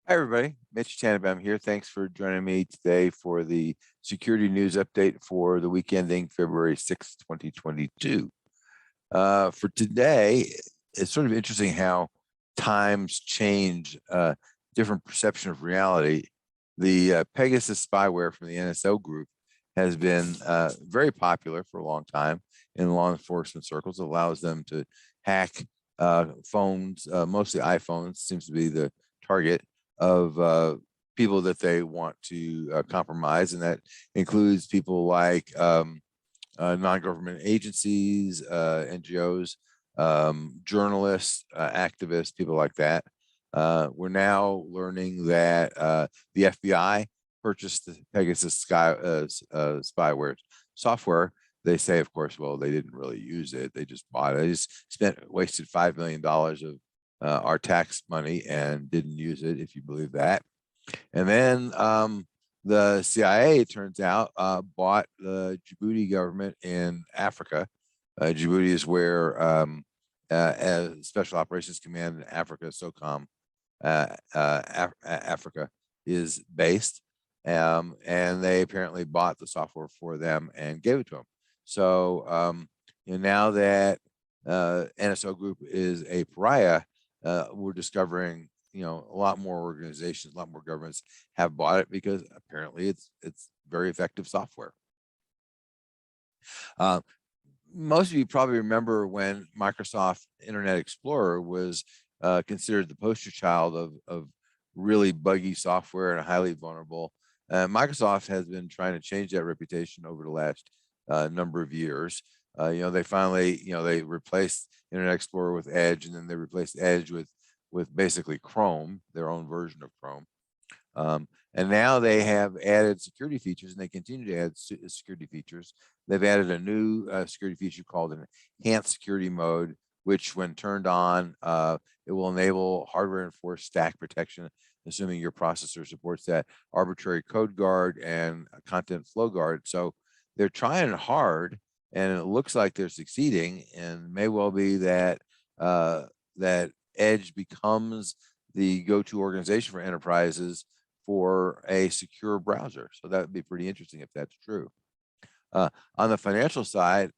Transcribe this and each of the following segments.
Hi, everybody. Mitch Tanenbaum here. Thanks for joining me today for the security news update for the week ending February 6th, 2022. For today, it's sort of interesting how times change, different perception of reality. The Pegasus spyware from the NSO group has been very popular for a long time in law enforcement circles. It allows them to hack phones, mostly iPhones, seems to be the target of people that they want to compromise, and that includes people like non-government agencies, NGOs, journalists, activists, people like that. We're now learning that the FBI purchased the Pegasus spyware software. They say, of course, well, they didn't really use it. They just bought it. They just wasted $5 million of our tax money and didn't use it, if you believe that. And then the CIA, it turns out, bought the Djibouti government in Africa. Djibouti is where Special Operations Command in Africa, SOCOM, Africa, is based. And they apparently bought the software for them and gave it to them. So now that NSO Group is a pariah, we're discovering a lot more organizations, a lot more governments have bought it because apparently it's very effective software. Most of you probably remember when Microsoft Internet Explorer was considered the poster child of really buggy software and highly vulnerable. Microsoft has been trying to change that reputation over the last number of years. They finally, they replaced Internet Explorer with Edge, and then they replaced Edge with basically Chrome, their own version of Chrome. And now they have added security features, and they continue to add security features. They've added a new security feature called an enhanced security mode, which when turned on, it will enable hardware enforced stack protection, assuming your processor supports that, arbitrary code guard, and content flow guard. So they're trying hard, and it looks like they're succeeding, and may well be that that Edge becomes the go-to organization for enterprises for a secure browser. So that would be pretty interesting if that's true. On the financial side,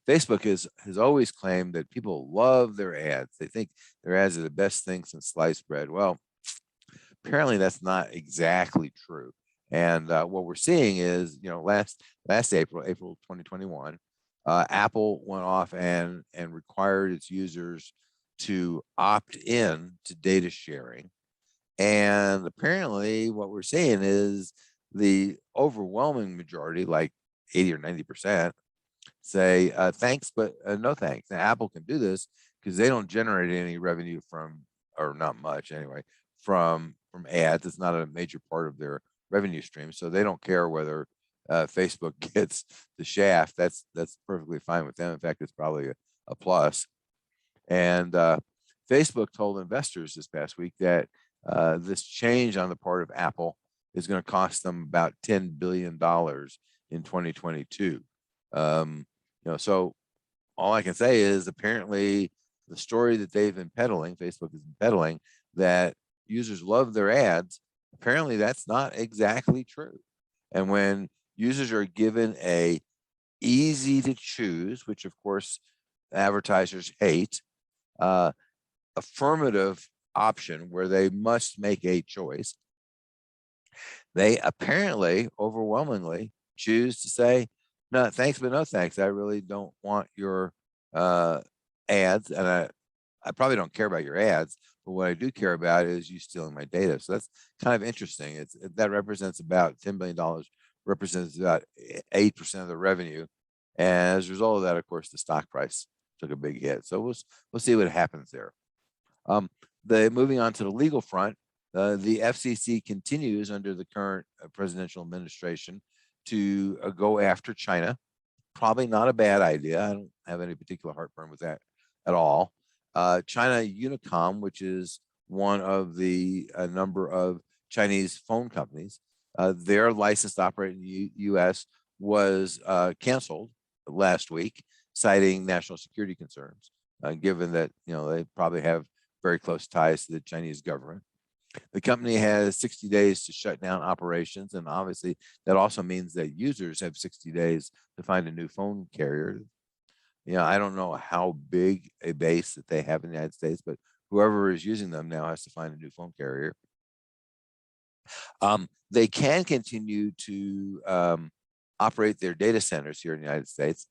Facebook has always claimed that people love their ads. They think their ads are the best thing since sliced bread. Well, apparently that's not exactly true. And what we're seeing is, last April 2021, Apple went off and required its users to opt in to data sharing. And apparently what we're seeing is the overwhelming majority, like 80 or 90%, say thanks, but no thanks. Now, Apple can do this because they don't generate any revenue from, or not much anyway, from ads. It's not a major part of their revenue stream. So they don't care whether Facebook gets the shaft. That's perfectly fine with them. In fact, it's probably a plus. And Facebook told investors this past week that this change on the part of Apple is going to cost them about $10 billion in 2022. So all I can say is apparently the story that they've been peddling, Facebook has been peddling, that users love their ads, apparently that's not exactly true. And when users are given a easy to choose, which of course advertisers hate, affirmative option where they must make a choice, they apparently overwhelmingly choose to say, no, thanks, but no thanks. I really don't want your ads. And I probably don't care about your ads, but what I do care about is you stealing my data. So that's kind of interesting. That represents about $10 billion, represents about 8% of the revenue. And as a result of that, of course, the stock price took a big hit. So we'll see what happens there. Moving on to the legal front, the FCC continues under the current presidential administration to go after China. Probably not a bad idea. I don't have any particular heartburn with that at all. China Unicom, which is one of the number of Chinese phone companies, their license to operate in the U.S. was canceled last week, citing national security concerns, given that they probably have very close ties to the Chinese government. The company has 60 days to shut down operations, and obviously that also means that users have 60 days to find a new phone carrier. I don't know how big a base that they have in the United States, but whoever is using them now has to find a new phone carrier. They can continue to operate their data centers here in the United States.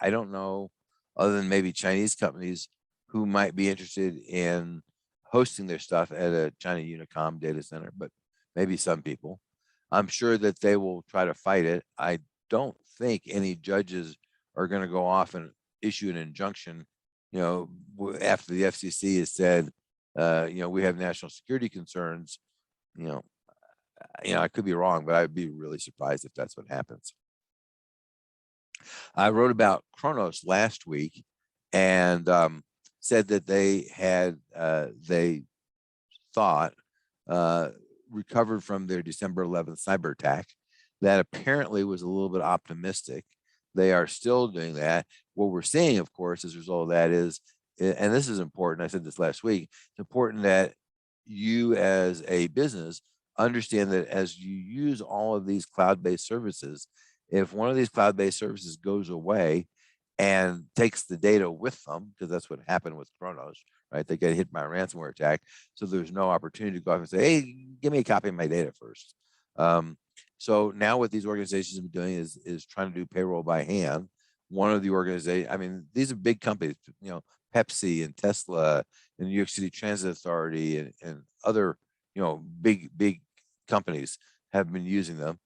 I don't know, other than maybe Chinese companies who might be interested in hosting their stuff at a China Unicom data center, but maybe some people. I'm sure that they will try to fight it. I don't think any judges are going to go off and issue an injunction, after the FCC has said, we have national security concerns. I could be wrong, but I'd be really surprised if that's what happens. I wrote about Kronos last week and said that they thought recovered from their December 11th cyber attack. That apparently was a little bit optimistic. They are still doing that. What we're seeing, of course, as a result of that is, and this is important, I said this last week, it's important that you as a business understand that as you use all of these cloud-based services, if one of these cloud-based services goes away and takes the data with them, because that's what happened with Kronos, right? They get hit by a ransomware attack. So there's no opportunity to go off and say, hey, give me a copy of my data first. So now what these organizations have been doing is trying to do payroll by hand. One of the organizations, these are big companies, Pepsi and Tesla and New York City Transit Authority and other, big companies have been using them.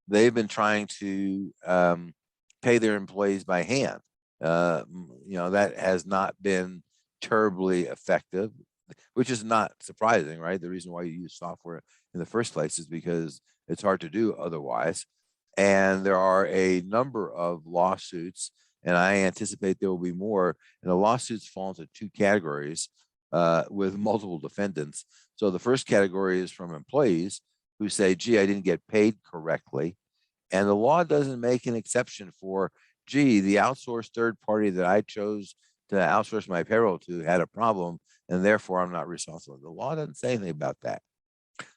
They've been trying to pay their employees by hand. That has not been terribly effective, which is not surprising, right? The reason why you use software in the first place is because it's hard to do otherwise. And there are a number of lawsuits, and I anticipate there will be more. And the lawsuits fall into two categories with multiple defendants. So the first category is from employees who say, gee, I didn't get paid correctly. And the law doesn't make an exception for, gee, the outsourced third party that I chose to outsource my payroll to had a problem, and therefore I'm not responsible. The law doesn't say anything about that.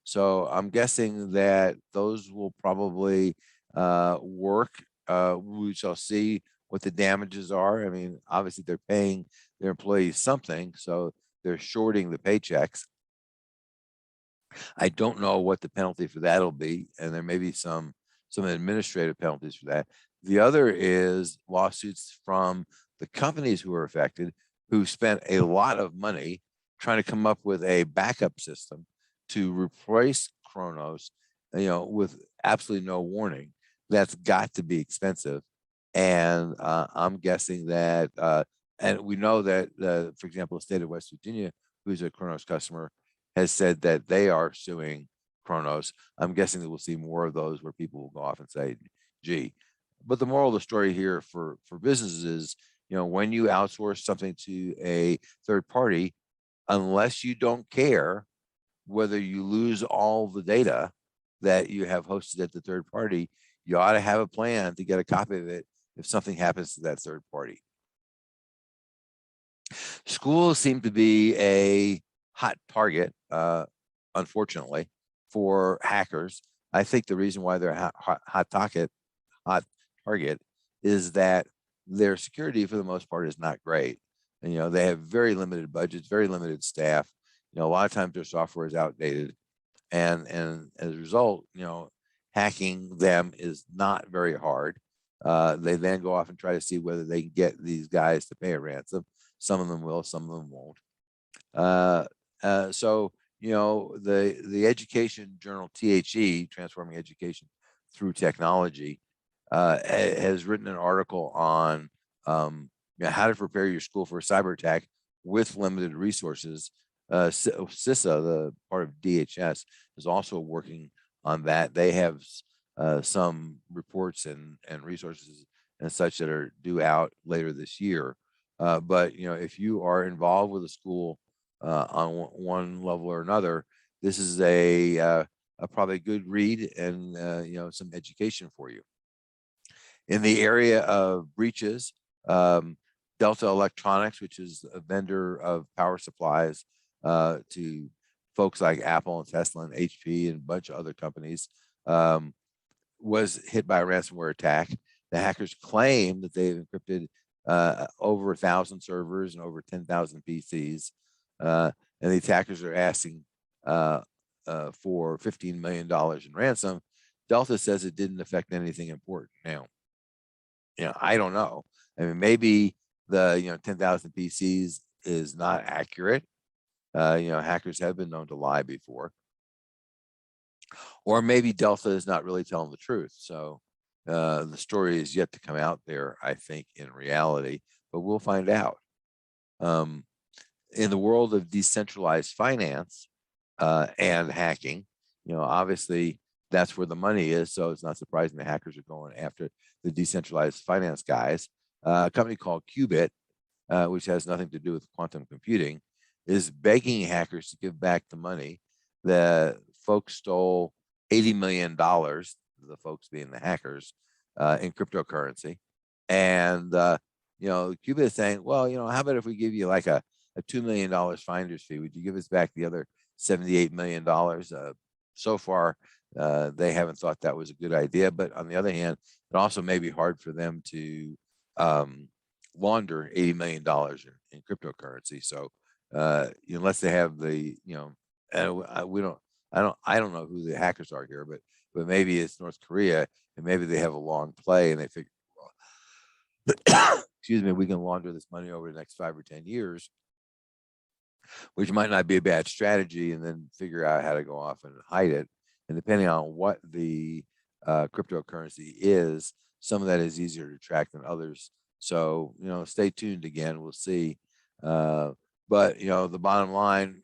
So I'm guessing that those will probably work. We shall see what the damages are. Obviously they're paying their employees something, so they're shorting the paychecks. I don't know what the penalty for that will be, and there may be some administrative penalties for that. The other is lawsuits from the companies who are affected, who spent a lot of money trying to come up with a backup system to replace Kronos, with absolutely no warning. That's got to be expensive. And I'm guessing that, and we know that, for example, the state of West Virginia, who's a Kronos customer, has said that they are suing Kronos. I'm guessing that we'll see more of those where people will go off and say, gee. But the moral of the story here for businesses is, when you outsource something to a third party, unless you don't care whether you lose all the data that you have hosted at the third party, you ought to have a plan to get a copy of it if something happens to that third party. Schools seem to be a hot target, unfortunately, for hackers. I think the reason why they're a hot target is that their security, for the most part, is not great. And, they have very limited budgets, very limited staff. A lot of times their software is outdated, and as a result, hacking them is not very hard. They then go off and try to see whether they can get these guys to pay a ransom. Some of them will, some of them won't. So the education journal THE, Transforming Education Through Technology, has written an article on how to prepare your school for a cyber attack with limited resources. CISA, the part of DHS, is also working on that. They have some reports and resources and such that are due out later this year. But if you are involved with a school on one level or another, this is a probably good read and some education for you. In the area of breaches, Delta Electronics, which is a vendor of power supplies to folks like Apple and Tesla and HP and a bunch of other companies, was hit by a ransomware attack. The hackers claim that they've encrypted over 1,000 servers and over 10,000 PCs. And the attackers are asking for $15 million in ransom. Delta says it didn't affect anything important. Now, I don't know. I mean, maybe the 10,000 PCs is not accurate. Hackers have been known to lie before. Or maybe Delta is not really telling the truth. So the story is yet to come out there, I think, in reality, but we'll find out. In the world of decentralized finance and hacking, obviously that's where the money is. So it's not surprising the hackers are going after the decentralized finance guys. A company called Qubit, which has nothing to do with quantum computing, is begging hackers to give back the money. The folks stole $80 million, the folks being the hackers, in cryptocurrency. And, Qubit is saying, well, how about if we give you like a $2 million finder's fee? Would you give us back the other $78 million? So far, they haven't thought that was a good idea. But on the other hand, it also may be hard for them to launder $80 million in cryptocurrency. So unless they have the, I don't know who the hackers are here, but maybe it's North Korea, and maybe they have a long play and they figure, excuse me, we can launder this money over the next 5 or 10 years, which might not be a bad strategy, and then figure out how to go off and hide it. And depending on what the cryptocurrency is, some of that is easier to track than others. So, stay tuned again. We'll see. But, the bottom line,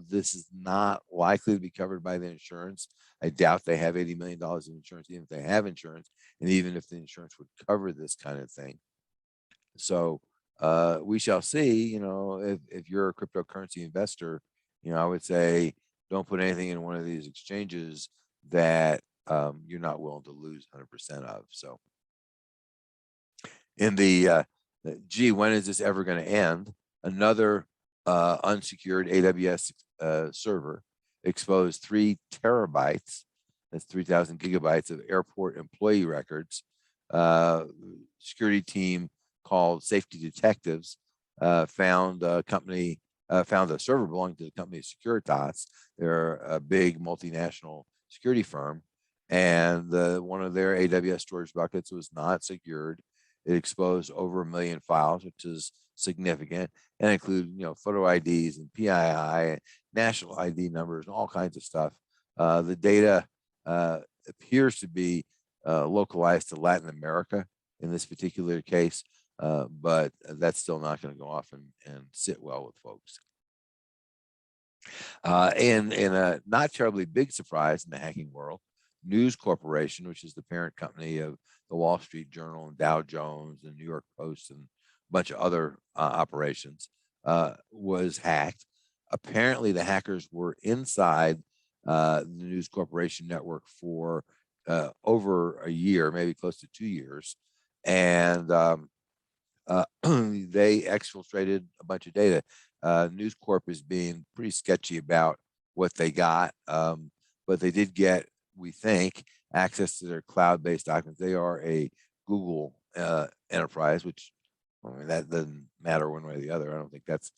this is not likely to be covered by the insurance. I doubt they have $80 million in insurance, even if they have insurance, and even if the insurance would cover this kind of thing. So we shall see. If you're a cryptocurrency investor, I would say don't put anything in one of these exchanges that you're not willing to lose 100% of. So in the, when is this ever going to end? Another unsecured AWS server exposed 3 terabytes, that's 3,000 gigabytes of airport employee records. Security team called Safety Detectives found a server belonging to the company Securitas. They're a big multinational security firm, and one of their AWS storage buckets was not secured. It exposed over 1 million files, which is significant, and include photo IDs and PII, and national ID numbers, and all kinds of stuff. The data appears to be localized to Latin America in this particular case, but that's still not going to go off and sit well with folks. In a not terribly big surprise in the hacking world, News Corporation, which is the parent company of the Wall Street Journal and Dow Jones and New York Post and a bunch of other operations, was hacked. Apparently, the hackers were inside the News Corporation network for over a year, maybe close to 2 years, and they exfiltrated a bunch of data. News Corp is being pretty sketchy about what they got, but they did get, we think, access to their cloud-based documents. They are a Google enterprise, which that doesn't matter one way or the other. I don't think that's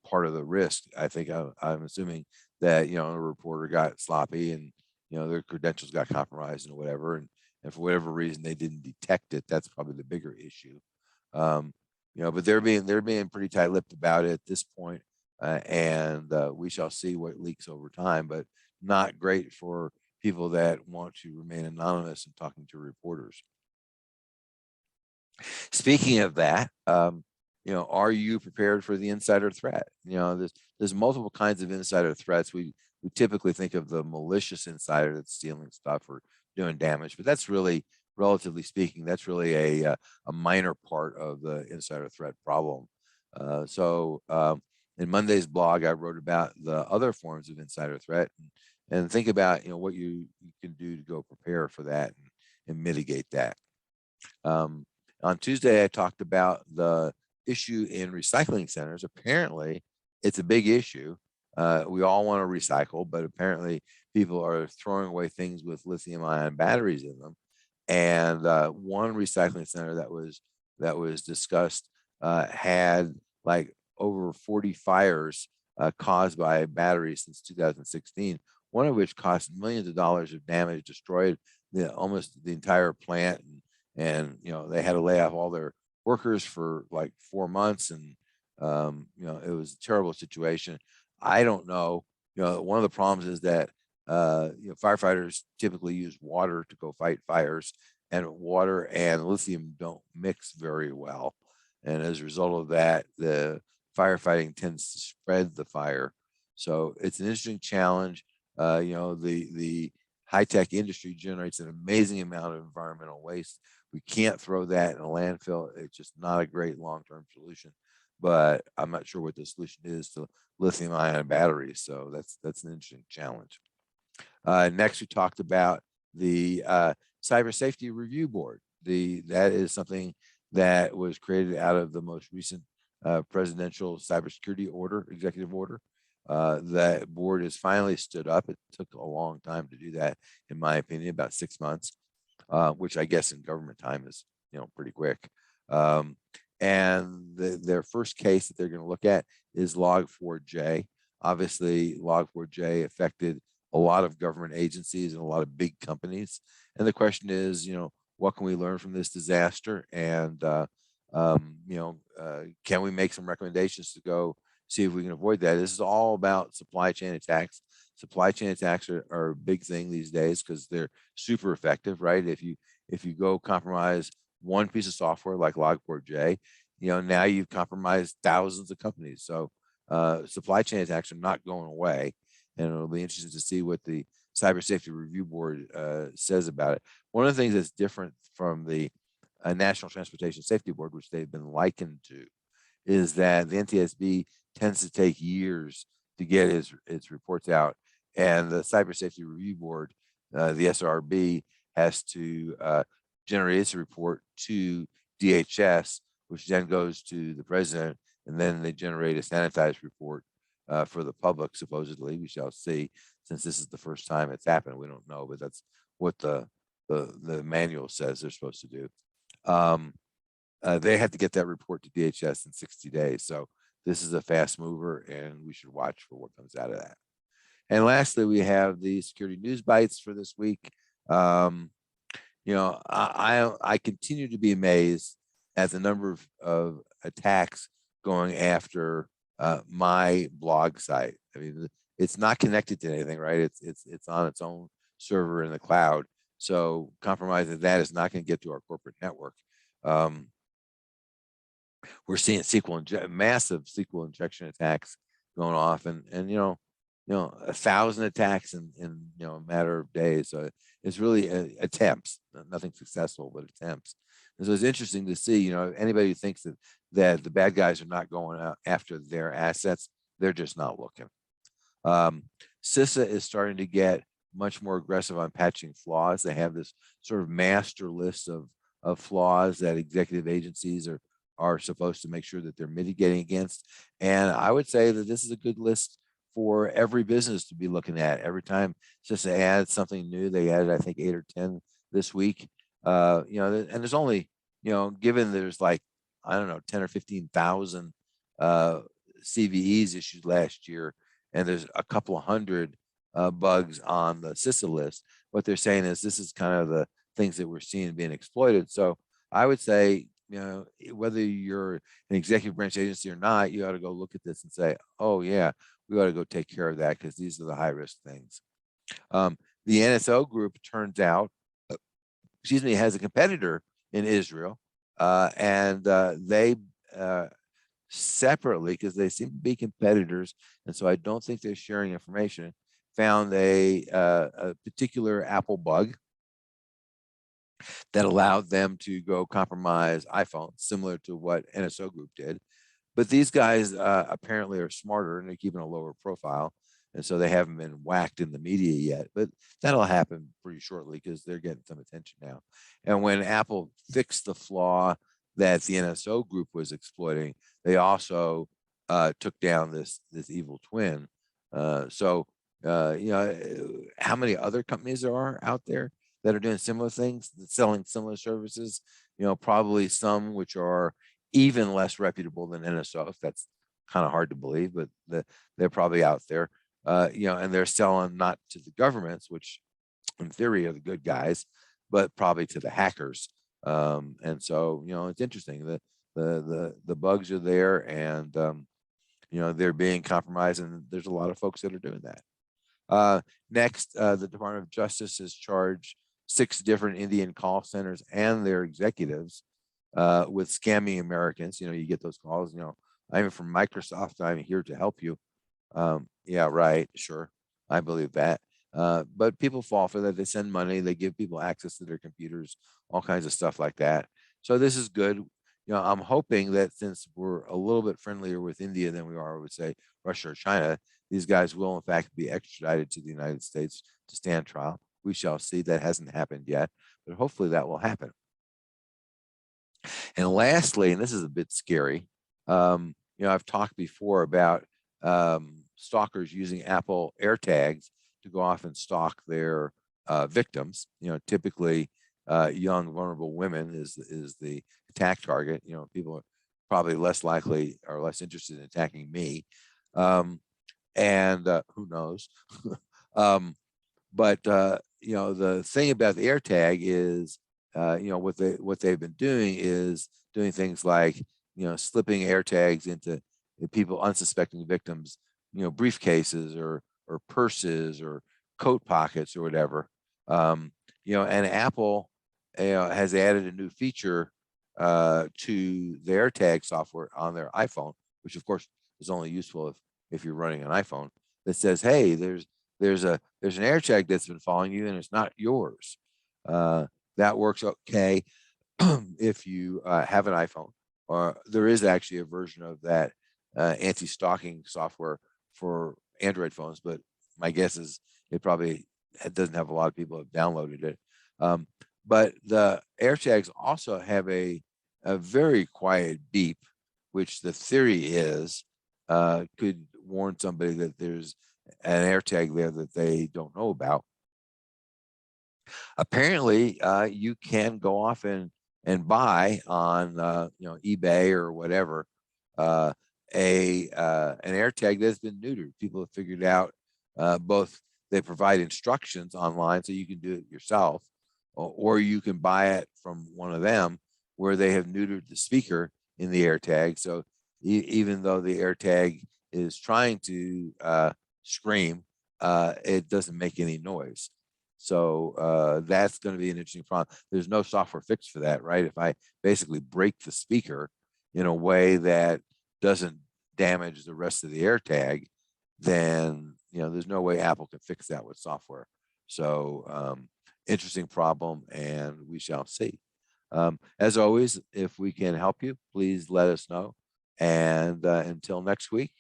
part of the risk. I think I'm assuming that a reporter got sloppy and their credentials got compromised and whatever, and for whatever reason they didn't detect it. That's probably the bigger issue. But they're being pretty tight-lipped about it at this point, and we shall see what leaks over time. But not great for people that want to remain anonymous and talking to reporters. Speaking of that, are you prepared for the insider threat? There's multiple kinds of insider threats. We typically think of the malicious insider that's stealing stuff or doing damage, but that's really, relatively speaking, that's really a minor part of the insider threat problem. So in Monday's blog, I wrote about the other forms of insider threat and think about what you can do to go prepare for that and mitigate that. On Tuesday, I talked about the issue in recycling centers. Apparently, it's a big issue. We all want to recycle, but apparently people are throwing away things with lithium-ion batteries in them. And one recycling center that was discussed had like over 40 fires caused by batteries since 2016. One of which cost millions of dollars of damage, destroyed almost the entire plant, and they had to lay off all their workers for like 4 months, and it was a terrible situation. I don't know. One of the problems is that firefighters typically use water to go fight fires, and water and lithium don't mix very well. And as a result of that, the firefighting tends to spread the fire. So it's an interesting challenge. The high-tech industry generates an amazing amount of environmental waste. We can't throw that in a landfill. It's just not a great long-term solution. But I'm not sure what the solution is to lithium-ion batteries. So that's an interesting challenge. Next, we talked about the Cyber Safety Review Board. That is something that was created out of the most recent presidential cybersecurity executive order. That board has finally stood up. It took a long time to do that, in my opinion, about 6 months, which I guess in government time is pretty quick. And their first case that they're going to look at is Log4j. Obviously, Log4j affected a lot of government agencies and a lot of big companies. And the question is, what can we learn from this disaster? And, can we make some recommendations to go see if we can avoid that? This is all about supply chain attacks. Supply chain attacks are a big thing these days because they're super effective, right? If you go compromise one piece of software like Log4j, now you've compromised thousands of companies. So supply chain attacks are not going away, and it'll be interesting to see what the Cyber Safety Review Board says about it. One of the things that's different from the National Transportation Safety Board, which they've been likened to, is that the NTSB tends to take years to get its reports out, and the Cyber Safety Review Board, the SRB, has to generate its report to DHS, which then goes to the president, and then they generate a sanitized report for the public, supposedly. We shall see. Since this is the first time it's happened, we don't know, but that's what the manual says they're supposed to do. They had to get that report to DHS in 60 days. So this is a fast mover, and we should watch for what comes out of that. And lastly, we have the security news bites for this week. I continue to be amazed at the number of attacks going after my blog site. I mean, it's not connected to anything, right? It's on its own server in the cloud. So compromising that is not going to get to our corporate network. We're seeing massive SQL injection attacks going off, and 1,000 attacks in a matter of days. So it's really attempts, nothing successful, but attempts. And so it's interesting to see, anybody who thinks that the bad guys are not going out after their assets, they're just not looking. CISA is starting to get much more aggressive on patching flaws. They have this sort of master list of flaws that executive agencies are supposed to make sure that they're mitigating against. And I would say that this is a good list for every business to be looking at. Every time CISA adds something new, they added, I think, 8 or 10 this week. And there's only, given there's like, I don't know, 10 or 15,000 CVEs issued last year, and there's a couple of hundred bugs on the CISA list. What they're saying is this is kind of the things that we're seeing being exploited. So I would say, whether you're an executive branch agency or not, you ought to go look at this and say, oh yeah, we ought to go take care of that because these are the high risk things. The NSO group, turns out, has a competitor in Israel, and they separately, because they seem to be competitors, and so I don't think they're sharing information, found a particular Apple bug that allowed them to go compromise iPhones, similar to what NSO Group did. But these guys apparently are smarter, and they're keeping a lower profile. And so they haven't been whacked in the media yet, but that'll happen pretty shortly because they're getting some attention now. And when Apple fixed the flaw that the NSO Group was exploiting, they also took down this evil twin. How many other companies there are out there that are doing similar things, selling similar services? Probably some which are even less reputable than NSO. That's kind of hard to believe, but they're probably out there. And they're selling not to the governments, which in theory are the good guys, but probably to the hackers. And so, it's interesting that the bugs are there, and they're being compromised, and there's a lot of folks that are doing that. Next, the Department of Justice has charged 6 different Indian call centers and their executives with scamming Americans. You get those calls. I'm from Microsoft. I'm here to help you. Yeah, right. Sure, I believe that. But people fall for that. They send money. They give people access to their computers, all kinds of stuff like that. So this is good. I'm hoping that since we're a little bit friendlier with India than we are with, say, Russia or China, these guys will in fact be extradited to the United States to stand trial. We shall see. That hasn't happened yet, but hopefully that will happen. And lastly, and this is a bit scary, I've talked before about stalkers using Apple AirTags to go off and stalk their victims. Typically young, vulnerable women is the attack target. People are probably less likely or less interested in attacking me. And who knows? But the thing about the AirTag is, what they've been doing is doing things like, slipping AirTags into people, unsuspecting victims, briefcases or purses or coat pockets or whatever. And Apple, has added a new feature to their AirTag software on their iPhone, which of course is only useful if you're running an iPhone, that says, hey, there's an AirTag that's been following you and it's not yours. That works okay if you have an iPhone, or there is actually a version of that anti-stalking software for Android phones, but my guess is it doesn't have a lot of people have downloaded it. But the AirTags also have a very quiet beep, which the theory is could warn somebody that there's an AirTag there that they don't know about. Apparently, you can go off and buy on eBay or whatever an AirTag that's been neutered. People have figured out both they provide instructions online so you can do it yourself, or you can buy it from one of them where they have neutered the speaker in the AirTag. So even though the AirTag is trying to scream, it doesn't make any noise. So that's going to be an interesting problem. There's no software fix for that, right? If I basically break the speaker in a way that doesn't damage the rest of the AirTag, then there's no way Apple can fix that with software. So interesting problem, and we shall see. As always, if we can help you, please let us know. And until next week,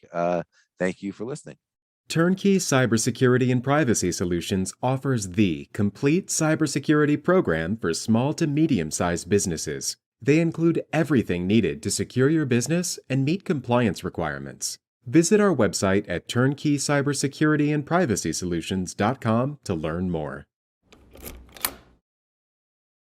thank you for listening. Turnkey Cybersecurity and Privacy Solutions offers the complete cybersecurity program for small to medium-sized businesses. They include everything needed to secure your business and meet compliance requirements. Visit our website at turnkeycybersecurityandprivacysolutions.com to learn more.